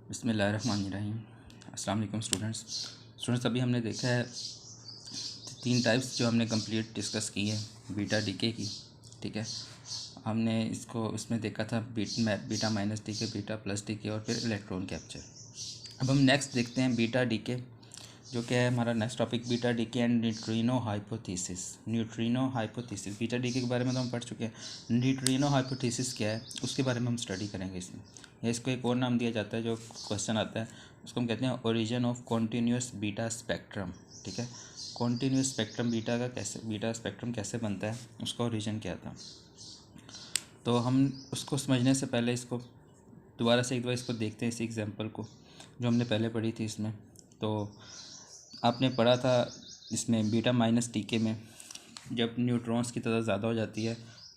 बिस्मिल्लाहिर्रहमानिर्रहीम। अस्सलाम वालेकुम स्टूडेंट्स। अभी हमने देखा है 3 टाइप्स जो हमने कंप्लीट डिस्कस की है बीटा डीके की। ठीक है, हमने इसमें देखा था beta minus decay, beta plus decay और फिर इलेक्ट्रॉन कैप्चर। अब हम नेक्स्ट देखते हैं बीटा डीके, जो क्या है हमारा next topic, beta decay and neutrino hypothesis. Neutrino hypothesis, beta decay के बारे में तो हम पढ़ चुके हैं। न्यूट्रिनो हाइपोथेसिस क्या है उसके बारे में हम स्टडी करेंगे इसमें। या इसको एक और नाम दिया जाता है, जो क्वेश्चन आता है उसको हम कहते हैं origin of continuous beta spectrum. ठीक है, कॉन्टीन्यूस स्पेक्ट्रम बीटा स्पेक्ट्रम कैसे बनता है, उसका ओरिजिन क्या था। तो हम उसको समझने से पहले इसको दोबारा से एक बार इसको देखते हैं, इस एग्जांपल को जो हमने पहले पढ़ी थी इसमें। तो आपने पढ़ा था इसमें बीटा माइनस डीके में जब न्यूट्रॉन्स की तादाद ज़्यादा हो जाती है,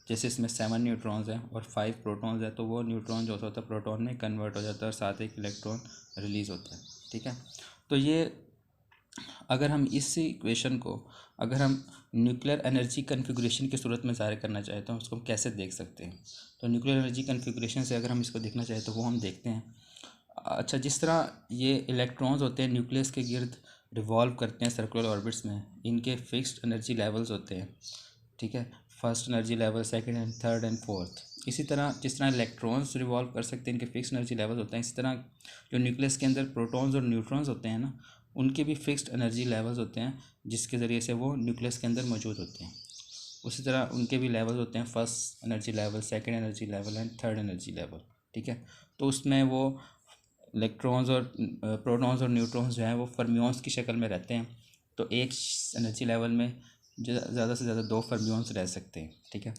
जैसे इसमें 7 न्यूट्रॉन्स हैं और 5 प्रोटॉन्स हैं, तो वो न्यूट्रॉन जो होता है प्रोटॉन में कन्वर्ट हो जाता है और साथ एक इलेक्ट्रॉन रिलीज़ होता है। ठीक है, तो ये अगर हम इस इक्वेशन को अगर हम न्यूक्लियर एनर्जी कन्फिगरेशन की सूरत में ज़ाहिर करना चाहें तो उसको हम कैसे देख सकते हैं। तो न्यूक्लियर एनर्जी कन्फिगरेशन से अगर हम इसको देखना चाहें तो वो हम देखते हैं। अच्छा, जिस तरह ये इलेक्ट्रॉन्स होते हैं न्यूक्लियस के गिर्द रिवॉल्व करते हैं सर्कुलर ऑर्बिट्स में, इनके फिक्स्ड एनर्जी लेवल्स होते हैं। ठीक है, first energy level, second and third and fourth. इसी तरह जिस तरह इलेक्ट्रॉन्स रिवॉल्व कर सकते हैं, इनके फिक्स्ड एनर्जी लेवल्स होते हैं, इसी तरह जो न्यूक्लियस के अंदर प्रोटॉन्स और न्यूट्रॉन्स होते हैं ना, उनके भी फिक्स्ड एनर्जी लेवल्स होते हैं जिसके ज़रिए से वो न्यूक्लियस के अंदर मौजूद होते हैं। उसी तरह उनके भी लेवल्स होते हैं, first energy level, second energy level and third energy level. ठीक है, तो उसमें वो इलेक्ट्रॉन्स और प्रोटॉन्स और न्यूट्रॉन्स जो हैं वो फर्मियंस की शक्ल में रहते हैं। तो एक एनर्जी लेवल में ज़्यादा से ज़्यादा 2 फर्मियंस रह सकते हैं। ठीक है,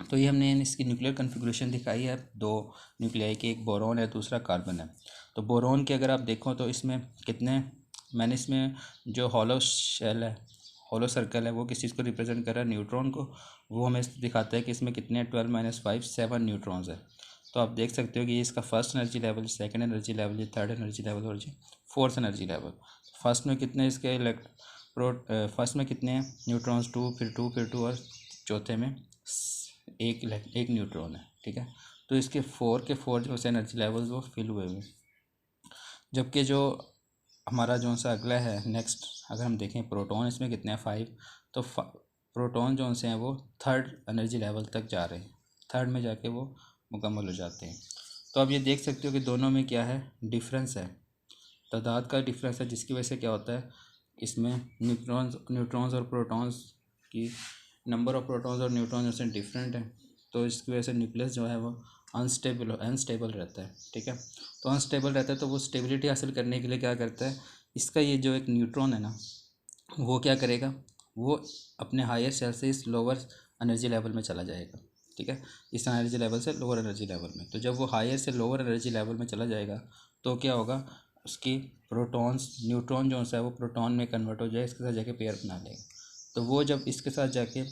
तो ये हमने इसकी न्यूक्लियर कन्फिगरेशन दिखाई है, 2 न्यूक्लियाई की, एक बोरॉन है दूसरा कार्बन है। तो बोरॉन के अगर आप देखो तो इसमें कितने, मैंने इसमें जो हॉलो शेल है, हॉलो सर्कल है, वो किस चीज़ को रिप्रेजेंट कर रहा है, न्यूट्रॉन को। वो हमें दिखाता है कि इसमें कितने 12 - 5 7 न्यूट्रॉन्स है। तो आप देख सकते हो कि इसका first energy level, second energy level, ये थर्ड एनर्जी लेवल और ये फोर्थ एनर्जी लेवल। फर्स्ट में कितने इसके फर्स्ट में कितने न्यूट्रॉन्स, 2, फिर 2, फिर 2 और चौथे में एक न्यूट्रॉन है। ठीक है, तो इसके 4 के 4 जो से एनर्जी लेवल्स वो फिल हुए हुए। जबकि जो हमारा जो सा अगला है नेक्स्ट, अगर हम देखें प्रोटॉन, इसमें कितने हैं 5। तो प्रोटॉन जो से हैं वो थर्ड एनर्जी लेवल तक जा रहे हैं, थर्ड में जाके वो मुकम्मल हो जाते हैं। तो आप ये देख सकते हो कि दोनों में क्या है, डिफरेंस है, तादाद का डिफरेंस है, जिसकी वजह से क्या होता है, इसमें न्यूट्रॉन्स और प्रोटॉन्स की नंबर ऑफ प्रोटॉन्स और न्यूट्रॉन्स से डिफरेंट है। तो इसकी वजह से न्यूक्लियस जो है वो अनस्टेबल रहता है। ठीक है, तो अनस्टेबल रहता है, तो वो स्टेबिलिटी हासिल करने के लिए क्या करता है, इसका ये जो एक न्यूट्रॉन है ना, वो क्या करेगा, वो अपने हायर शेल से इस लोअर एनर्जी लेवल में चला जाएगा। ठीक है, इस एनर्जी लेवल से लोअर एनर्जी लेवल में। तो जब वो हायर से लोअर एनर्जी लेवल में चला जाएगा तो क्या होगा, उसकी प्रोटॉन्स, न्यूट्रॉन जो है वो प्रोटॉन में कन्वर्ट हो जाए, इसके साथ जाके पेयर बना लेगा। तो वो जब इसके साथ जाके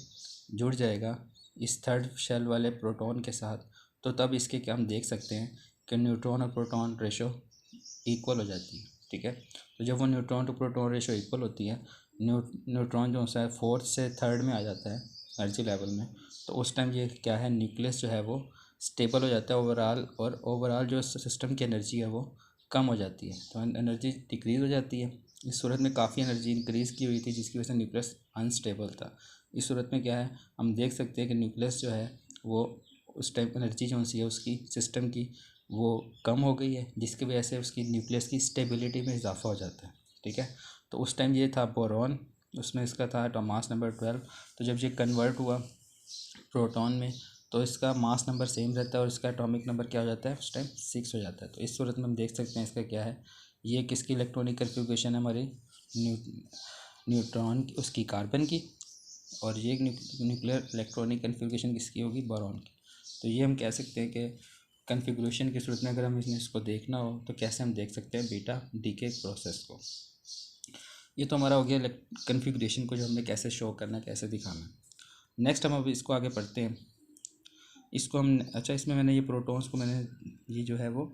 जुड़ जाएगा इस थर्ड शेल वाले प्रोटॉन के साथ, तो तब इसके क्या हम देख सकते हैं कि न्यूट्रॉन और प्रोटॉन रेशो इक्वल हो जाती है। ठीक है, तो जब वो neutron to proton ratio equal होती है, न्यूट्रॉन जो है फोर्थ से थर्ड में आ जाता है एनर्जी लेवल में, तो उस टाइम ये क्या है, न्यूक्लियस जो है वो स्टेबल हो जाता है ओवरऑल, और ओवरऑल जो सिस्टम की एनर्जी है वो कम हो जाती है, तो एनर्जी डिक्रीज़ हो जाती है। इस सूरत में काफ़ी एनर्जी इंक्रीज़ की हुई थी, जिसकी वजह से न्यूक्लियस अनस्टेबल था। इस सूरत में क्या है, हम देख सकते हैं कि न्यूक्लियस जो है वो उस टाइम एनर्जी जो सी है उसकी सिस्टम की वो कम हो गई है, जिसकी वजह से उसकी न्यूक्लियस की स्टेबिलिटी में इजाफा हो जाता है। ठीक है, तो उस टाइम ये था बोरॉन, उसमें इसका था मास नंबर 12। तो जब ये कन्वर्ट हुआ प्रोटॉन में, तो इसका मास नंबर सेम रहता है और इसका एटॉमिक नंबर क्या हो जाता है, उस टाइम 6 हो जाता है। तो इस सूरत में हम देख सकते हैं इसका क्या है, ये किसकी इलेक्ट्रॉनिक कन्फिगरेशन है, हमारी न्यूट्रॉन की, उसकी कार्बन की, और ये न्यूक्लियर इलेक्ट्रॉनिक कन्फिगरेशन किसकी होगी, बोरॉन की। तो ये हम कह सकते हैं कि कन्फिगरेशन की सूरत में अगर हम इसको देखना हो तो कैसे हम देख सकते हैं बीटा डीके प्रोसेस को। ये तो हमारा हो गया कन्फिगरेशन को जो हमने कैसे शो करना, कैसे दिखाना। नेक्स्ट हम अब इसको आगे पढ़ते हैं। इसको हम, अच्छा, इसमें मैंने ये प्रोटॉन्स को मैंने ये जो है वो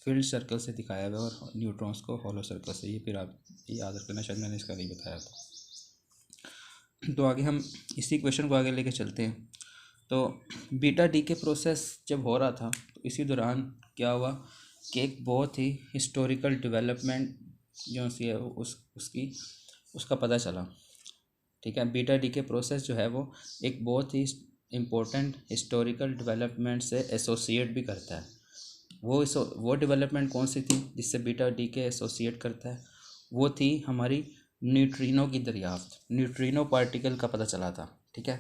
फील्ड सर्कल से दिखाया हुआ है और न्यूट्रॉन्स को हॉलो सर्कल से। ये फिर आप ये याद रखना, शायद मैंने इसका नहीं बताया था। तो आगे हम इसी क्वेश्चन को आगे लेके चलते हैं। तो बीटा डीके प्रोसेस जब हो रहा था तो इसी दौरान क्या हुआ कि एक बहुत ही हिस्टोरिकल डेवलपमेंट जो सी है उसका पता चला। ठीक है, बीटा डीके प्रोसेस जो है वो एक बहुत ही इम्पोर्टेंट हिस्टोरिकल डेवलपमेंट से एसोसिएट भी करता है। वो डेवलपमेंट कौन सी थी जिससे बीटा डीके एसोसिएट करता है? वो थी हमारी न्यूट्रिनो की दरियाफ्त, न्यूट्रिनो पार्टिकल का पता चला था। ठीक है,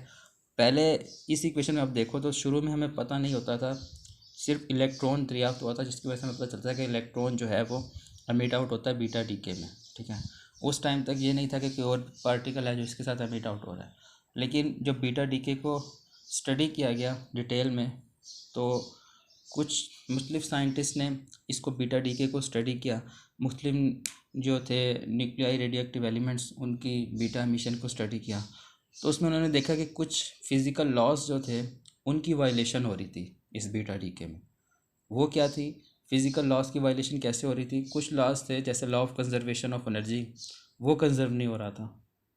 पहले इस इक्वेशन में आप देखो तो शुरू में हमें पता नहीं होता था, सिर्फ इलेक्ट्रॉन दरियाफ्त हुआ था, जिसकी वजह से हमें पता चलता है कि इलेक्ट्रॉन जो है वो एमिट आउट होता है बीटा डीके में। ठीक है, उस टाइम तक ये नहीं था कि कोई और पार्टिकल है जो इसके साथ एमिट आउट हो रहा है। लेकिन जब बीटा डीके को स्टडी किया गया डिटेल में, तो कुछ मुख्तलिफ साइंटिस्ट ने इसको बीटा डीके को स्टडी किया। मुख्तलिफ जो थे न्यूक्लियाई रेडियो एक्टिव एलिमेंट्स, उनकी बीटा एमिशन को स्टडी किया, तो उसमें उन्होंने देखा कि कुछ फिज़िकल लॉज जो थे उनकी वायलेशन हो रही थी इस बीटा डीके में। वो क्या थी? फिज़िकल लॉज की वायलेशन कैसे हो रही थी? कुछ लॉज थे जैसे law of conservation of energy, वो कंजर्व नहीं हो रहा था,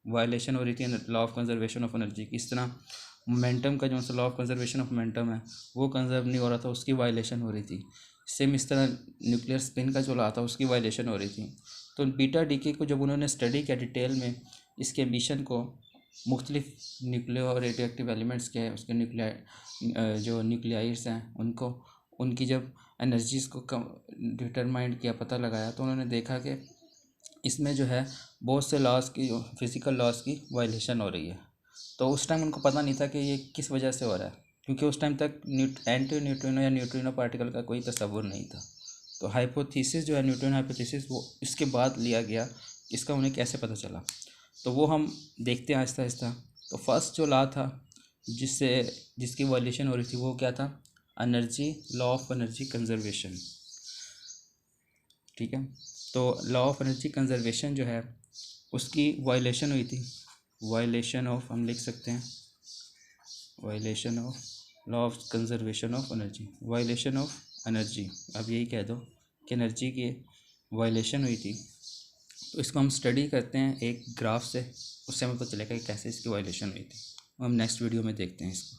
वायलेशन हो रही थी law of conservation of energy की। इस तरह मोमेंटम का जो law of conservation of momentum है वो कंजर्व नहीं हो रहा था, उसकी वायलेशन हो रही थी। सेम इस तरह न्यूक्लियर स्पिन का जो लॉ था उसकी वायलेशन हो रही थी। तो बीटा डीके को जब उन्होंने स्टडी किया डिटेल में, इसके एमिशन को, मुख्तलिफ न्यूक्लियो रेडियो एक्टिव एलिमेंट्स के उसके जो न्यूक्लियाइड्स हैं उनको, उनकी जब एनर्जीज़ को डिटरमाइन किया, पता लगाया, तो उन्होंने देखा कि इसमें जो है बहुत से लॉज की, फिज़िकल लॉज की वायलेशन हो रही है। तो उस टाइम उनको पता नहीं था कि ये किस वजह से हो रहा है, क्योंकि उस टाइम तक एंटी न्यूट्रिनो या न्यूट्रिनो पार्टिकल का कोई तस्वुर नहीं था। तो हाइपोथेसिस जो है न्यूटन हाइपोथेसिस, वो इसके बाद लिया गया, इसका उन्हें कैसे पता चला, तो वो हम देखते हैं आहिस्ता आहिस्ता। तो फर्स्ट जो लॉ था जिसकी वायलेशन हो रही थी वो क्या था? Energy, law of energy conservation. ठीक है, तो लॉ ऑफ एनर्जी कंजर्वेशन जो है उसकी वायलेशन हुई थी। वायलेशन ऑफ, हम लिख सकते हैं violation of law of conservation of energy, violation of energy, अब यही कह दो कि एनर्जी की वायलेशन हुई थी। तो इसको हम स्टडी करते हैं एक ग्राफ से, उससे हमें पता चलेगा कि कैसे इसकी वायलेशन हुई थी। हम नेक्स्ट वीडियो में देखते हैं इसको।